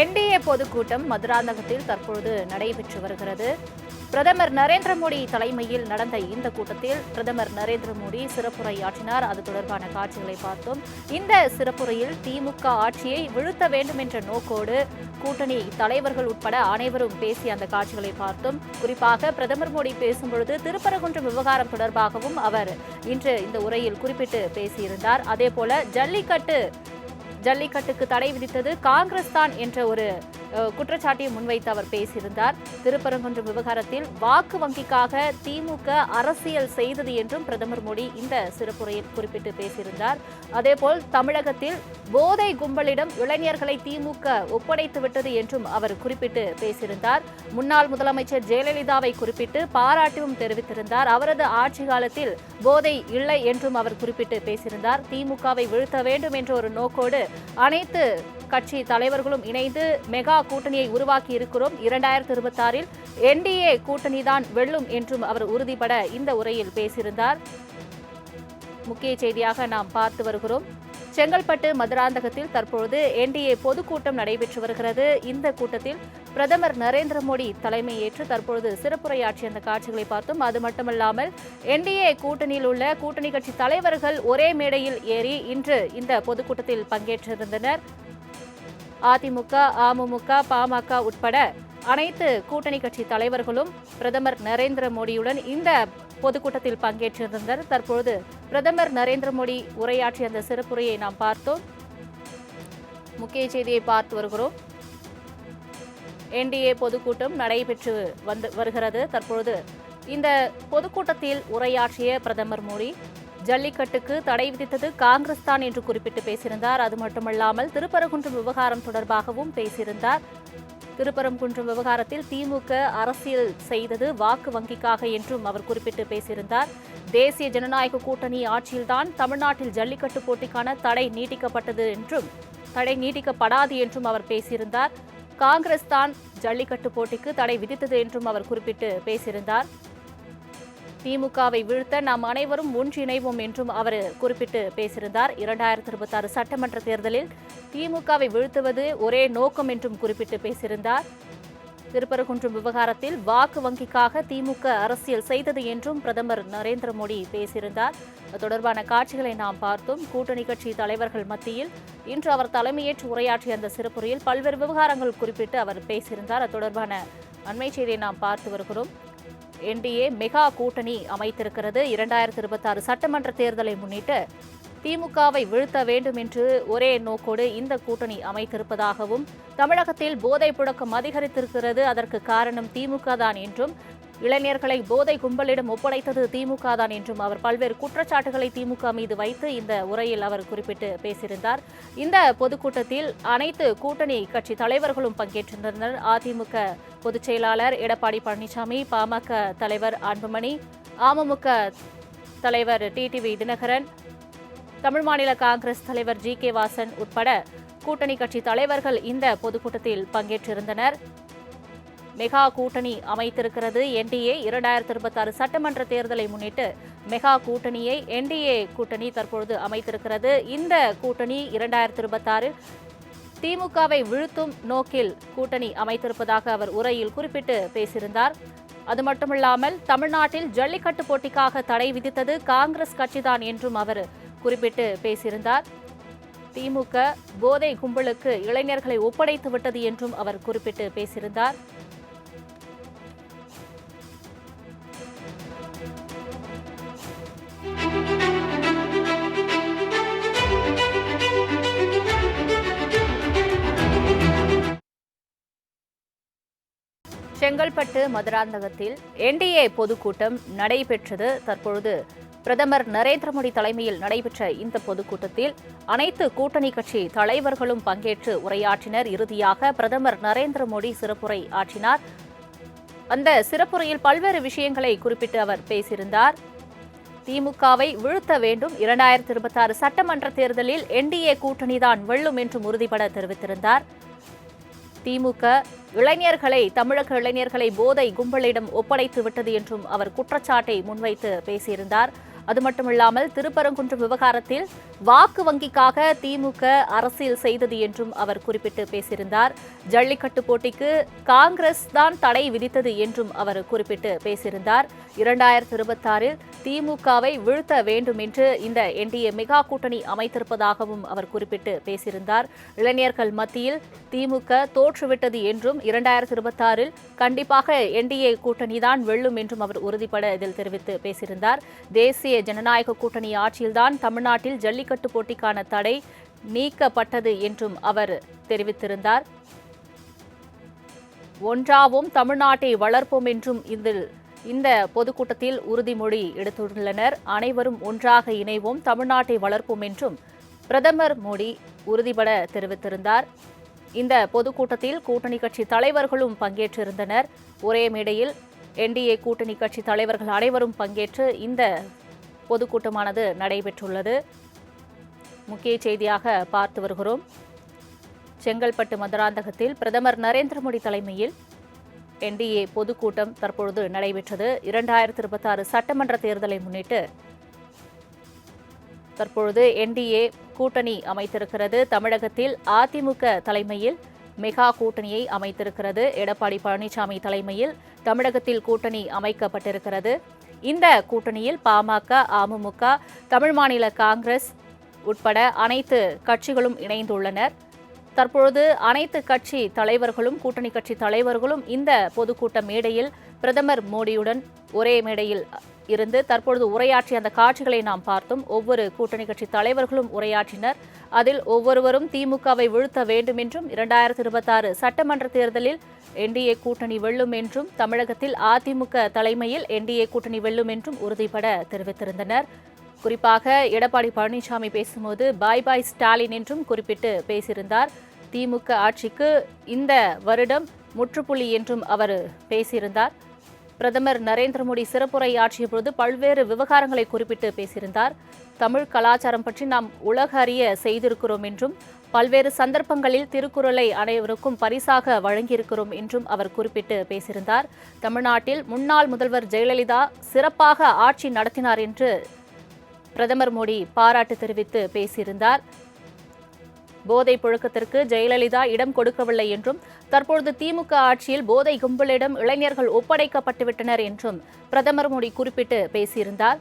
NDA பொதுக்கூட்டம் மதுராந்தகத்தில் தற்பொழுது நடைபெற்று வருகிறது. பிரதமர் நரேந்திர மோடி தலைமையில் நடந்த இந்த கூட்டத்தில் பிரதமர் நரேந்திர மோடி சிறப்புரையாற்றினார். அது தொடர்பான காட்சிகளை பார்த்தோம். இந்த சிறப்புரையில் திமுக ஆட்சியை வீழ்த்த வேண்டும் என்ற நோக்கோடு கூட்டணி தலைவர்கள் உட்பட அனைவரும் பேசிய அந்த காட்சிகளை பார்த்தோம். குறிப்பாக பிரதமர் மோடி பேசும்பொழுது திருப்பரங்குன்றம் விவகாரம் தொடர்பாகவும் அவர் இன்று இந்த உரையில் குறிப்பிட்டு பேசியிருந்தார். அதேபோல ஜல்லிக்கட்டுக்கு தடை விதித்தது காங்கிரஸ் தான் என்ற ஒரு குற்றச்சாட்டை முன்வைத்து அவர் பேசியிருந்தார். திருப்பரங்குன்றம் விவகாரத்தில் வாக்கு வங்கிக்காக திமுக அரசியல் செய்தது என்றும் பிரதமர் மோடி இந்த சிறப்புரையில் குறிப்பிட்டு பேசியிருந்தார். அதேபோல் தமிழகத்தில் போதை கும்பலிடம் இளைஞர்களை திமுக ஒப்படைத்து விட்டது என்றும் அவர் குறிப்பிட்டு பேசியிருந்தார். முன்னாள் முதலமைச்சர் ஜெயலலிதாவை குறிப்பிட்டு பாராட்டும் தெரிவித்திருந்தார். அவரது ஆட்சி காலத்தில் போதை இல்லை என்றும் அவர் குறிப்பிட்டு பேசியிருந்தார். திமுகவை வீழ்த்த வேண்டும் என்ற ஒரு நோக்கோடு அனைத்து கட்சி தலைவர்களும் இணைந்து மெகா கூட்டணியை உருவாக்கி இருக்கிறோம். 2026 என்டிஏ கூட்டணிதான் வெல்லும் என்றும் அவர் உறுதிபட இந்த உரையில் பேசியிருந்தார். முக்கிய செய்தியாக நாம் பார்த்து வருகிறோம். செங்கல்பட்டு மதுராந்தகத்தில் தற்பொழுது என்டிஏ பொதுக்கூட்டம் நடைபெற்று வருகிறது. இந்த கூட்டத்தில் பிரதமர் நரேந்திர மோடி தலைமையேற்று தற்பொழுது சிறப்புரையாற்றிய அந்த காட்சிகளை பார்த்தோம். அது மட்டுமல்லாமல் என்டிஏ கூட்டணியில் உள்ள கூட்டணி கட்சி தலைவர்கள் ஒரே மேடையில் ஏறி இன்று இந்த பொதுக்கூட்டத்தில் பங்கேற்றிருந்தனர். அதிமுக, அமமுக, பாமக உட்பட அனைத்து கூட்டணி கட்சி தலைவர்களும் பிரதமர் நரேந்திர மோடியுடன் இந்த பொதுக்கூட்டத்தில் பங்கேற்றிருந்தனர். தற்பொழுது பிரதமர் நரேந்திர மோடி உரையாற்றிய அந்த சிறப்புரையை நாம் பார்த்தோம். முக்கிய செய்தியை பார்த்து வருகிறோம். என்டிஏ பொதுக்கூட்டம் நடைபெற்று வருகிறது. தற்பொழுது இந்த பொதுக்கூட்டத்தில் உரையாற்றிய பிரதமர் மோடி ஜல்லிக்கட்டுக்கு தடை விதித்தது காங்கிரஸ் தான் என்று குறிப்பிட்டு பேசியிருந்தார். அது மட்டுமல்லாமல் திருப்பரங்குன்றம் விவகாரம் தொடர்பாகவும் பேசியிருந்தார். திருப்பரங்குன்றம் விவகாரத்தில் திமுக அரசியல் செய்தது வாக்கு வங்கிக்காக என்றும் அவர் குறிப்பிட்டு பேசியிருந்தார். தேசிய ஜனநாயக கூட்டணி ஆட்சியில்தான் தமிழ்நாட்டில் ஜல்லிக்கட்டு போட்டிக்கான தடை நீட்டிக்கப்பட்டது என்றும் தடை நீட்டிக்கப்படாது என்றும் அவர் பேசியிருந்தார். காங்கிரஸ் தான் ஜல்லிக்கட்டு போட்டிக்கு தடை விதித்தது என்றும் அவர் குறிப்பிட்டு பேசியிருந்தார். திமுகவை வீழ்த்த நாம் அனைவரும் ஒன்றிணைவோம் என்றும் அவர் குறிப்பிட்டு பேசியிருந்தார். 2026 சட்டமன்ற தேர்தலில் திமுகவை வீழ்த்துவது ஒரே நோக்கம் என்றும் குறிப்பிட்டு பேசியிருந்தார். திருப்பரங்குன்றம் விவகாரத்தில் வாக்கு வங்கிக்காக திமுக அரசியல் செய்தது என்றும் பிரதமர் நரேந்திர மோடி பேசியிருந்தார். அது தொடர்பான காட்சிகளை நாம் பார்த்தோம். கூட்டணி கட்சி தலைவர்கள் மத்தியில் இன்று அவர் தலைமையேற்று உரையாற்றிய அந்த சிறப்புரையில் பல்வேறு விவகாரங்கள் குறிப்பிட்டு அவர் பேசியிருந்தார். அது தொடர்பான அண்மை செய்தியை நாம் பார்த்து வருகிறோம். என்டிஏ மெகா கூட்டணி அமைத்திருக்கிறது. 2026 சட்டமன்ற தேர்தலை முன்னிட்டு திமுகவை வீழ்த்த வேண்டும் என்று ஒரே நோக்கோடு இந்த கூட்டணி அமைத்திருப்பதாகவும் தமிழகத்தில் போதை புழக்கம் அதிகரித்திருக்கிறது, அதற்கு காரணம் திமுக தான் என்றும் இளைஞர்களை போதை கும்பலிடம் ஒப்படைத்தது திமுக தான் என்றும் அவர் பல்வேறு குற்றச்சாட்டுகளை திமுக மீது வைத்து இந்த உரையில் அவர் குறிப்பிட்டு பேசியிருந்தார். இந்த பொதுக்கூட்டத்தில் அனைத்து கூட்டணி கட்சி தலைவர்களும் பங்கேற்றிருந்தனர். அதிமுக பொதுச் செயலாளர் எடப்பாடி பழனிசாமி, பாமக தலைவர் அன்புமணி, அமமுக தலைவர் டிடிவி தினகரன், தமிழ் மாநில காங்கிரஸ் தலைவர் ஜி.கே. வாசன் உட்பட கூட்டணி கட்சி தலைவர்கள் இந்த பொதுக்கூட்டத்தில் பங்கேற்றிருந்தனர். மெகா கூட்டணி அமைத்திருக்கிறது என்டிஏ. 2026 சட்டமன்ற தேர்தலை முன்னிட்டு மெகா கூட்டணியை என்டிஏ கூட்டணி தற்பொழுது அமைத்திருக்கிறது. இந்த கூட்டணி 2026 திமுகவை வீழ்த்தும் நோக்கில் கூட்டணி அமைத்திருப்பதாக அவர் உரையில் குறிப்பிட்டு பேசியிருந்தார். அது மட்டுமில்லாமல் தமிழ்நாட்டில் ஜல்லிக்கட்டு போட்டிக்காக தடை விதித்தது காங்கிரஸ் கட்சிதான் என்றும் அவர் குறிப்பிட்டு பேசியிருந்தார். திமுக போதை கும்பலுக்கு இளைஞர்களை ஒப்படைத்து விட்டது என்றும் அவர் குறிப்பிட்டு பேசியிருந்தார். செங்கல்பட்டு மதுராந்தகத்தில் என்டிஏ பொதுக்கூட்டம் நடைபெற்றது. தற்பொழுது பிரதமர் நரேந்திர மோடி தலைமையில் நடைபெற்ற இந்த பொதுக்கூட்டத்தில் அனைத்து கூட்டணி கட்சி தலைவர்களும் பங்கேற்று உரையாற்றினர். இறுதியாக பிரதமர் நரேந்திர மோடி சிறப்புரை ஆற்றினார். அந்த சிறப்புரையில் பல்வேறு விஷயங்களை குறிப்பிட்டு அவர் பேசியிருந்தார். திமுகவை வீழ்த்த வேண்டும், 2026 சட்டமன்ற தேர்தலில் என்டிஏ கூட்டணிதான் வெல்லும் என்றும் உறுதிபட தெரிவித்திருந்தார். திமுக தமிழக இளைஞர்களை போதை கும்பலிடம் ஒப்படைத்து விட்டது என்றும் அவர் குற்றச்சாட்டை முன்வைத்து பேசியிருந்தார். அது மட்டுமில்லாமல் திருப்பரங்குன்றம் விவகாரத்தில் வாக்கு வங்கிக்காக திமுக அரசியல் செய்தது என்றும் அவர் குறிப்பிட்டு பேசியிருந்தார். ஜல்லிக்கட்டு போட்டிக்கு காங்கிரஸ் தான் தடை விதித்தது என்றும் அவர் குறிப்பிட்டு பேசியிருந்தார். 2026இல் திமுகவை வீழ்த்த வேண்டும் என்று இந்த என்டிஏ மெகா கூட்டணி அமைத்திருப்பதாகவும் அவர் குறிப்பிட்டு பேசியிருந்தார். இளைஞர்கள் மத்தியில் திமுக தோற்றுவிட்டது என்றும் 2026இல் கண்டிப்பாக என்டிஏ கூட்டணிதான் வெல்லும் என்றும் அவர் உறுதிபட இதில் தெரிவித்து பேசியிருந்தார். தேசிய ஜனநாயக கூட்டணி ஆட்சியில்தான் தமிழ்நாட்டில் ஜல்லிக்கட்டு போட்டிக்கான தடை நீக்கப்பட்டது என்றும் அவர் தெரிவித்திருந்தார். ஒன்றாவும் தமிழ்நாட்டை வளர்ப்போம் என்றும் இந்த பொதுக்கூட்டத்தில் உறுதிமொழி எடுத்துள்ளனர். அனைவரும் ஒன்றாக இணைவோம், தமிழ்நாட்டை வளர்ப்போம் என்றும் பிரதமர் மோடி உறுதிபட தெரிவித்திருந்தார். இந்த பொதுக்கூட்டத்தில் கூட்டணி கட்சி தலைவர்களும் பங்கேற்றிருந்தனர். ஒரே மேடையில் என்டிஏ கூட்டணி கட்சி தலைவர்கள் அனைவரும் பங்கேற்று இந்த பொதுக்கூட்டமானது நடைபெற்றுள்ளது. முக்கிய செய்தியாக பார்த்து வருகிறோம். செங்கல்பட்டு மதுராந்தகத்தில் பிரதமர் நரேந்திர மோடி தலைமையில் என்டிஏ பொதுக்கூட்டம் தற்பொழுது நடைபெற்றது. 2026 சட்டமன்ற தேர்தலை முன்னிட்டு தற்பொழுது என்டிஏ கூட்டணி அமைத்திருக்கிறது. தமிழகத்தில் அதிமுக தலைமையில் மெகா கூட்டணியை அமைத்திருக்கிறது. எடப்பாடி பழனிசாமி தலைமையில் தமிழகத்தில் கூட்டணி அமைக்கப்பட்டிருக்கிறது. இந்த கூட்டணியில் பாமக, அமமுக, தமிழ் மாநில காங்கிரஸ் உட்பட அனைத்து கட்சிகளும் இணைந்துள்ளனர். தற்பொழுது அனைத்து கட்சி தலைவர்களும் கூட்டணி கட்சி தலைவர்களும் இந்த பொதுக்கூட்ட மேடையில் பிரதமர் மோடியுடன் ஒரே மேடையில் இருந்து தற்பொழுது உரையாற்றிய அந்த காட்சிகளை நாம் பார்த்தோம். ஒவ்வொரு கூட்டணி கட்சி தலைவர்களும் உரையாற்றினர். அதில் ஒவ்வொருவரும் திமுகவை வீழ்த்த வேண்டும் என்றும் 2026 சட்டமன்ற தேர்தலில் என்டிஏ கூட்டணி வெல்லும் என்றும் தமிழகத்தில் அதிமுக தலைமையில் என்டிஏ கூட்டணி வெல்லும் என்றும் உறுதிபட தெரிவித்திருந்தனர். குறிப்பாக எடப்பாடி பழனிசாமி பேசும்போது பாய் பாய் ஸ்டாலின் என்றும் குறிப்பிட்டு பேசியிருந்தார். திமுக ஆட்சிக்கு இந்த வருடம் முற்றுப்புள்ளி என்றும் அவர் பேசியிருந்தார். பிரதமர் நரேந்திர மோடி சிறப்புரை ஆற்றிய பொழுது பல்வேறு விவகாரங்களை குறிப்பிட்டு பேசியிருந்தார். தமிழ் கலாச்சாரம் பற்றி நாம் உலக அறிய செய்திருக்கிறோம் என்றும் பல்வேறு சந்தர்ப்பங்களில் திருக்குறளை அனைவருக்கும் பரிசாக வழங்கியிருக்கிறோம் என்றும் அவர் குறிப்பிட்டு பேசியிருந்தார். தமிழ்நாட்டில் முன்னாள் முதல்வர் ஜெயலலிதா சிறப்பாக ஆட்சி நடத்தினார் என்று பிரதமர் மோடி பாராட்டு தெரிவித்து பேசியிருந்தார். போதை புழக்கத்திற்கு ஜெயலலிதா இடம் கொடுக்கவில்லை என்றும் தற்பொழுது திமுக ஆட்சியில் போதை கும்பலிடம் இளைஞர்கள் ஒப்படைக்கப்பட்டுவிட்டனர் என்றும் பிரதமர் மோடி குறிப்பிட்டு பேசியிருந்தார்.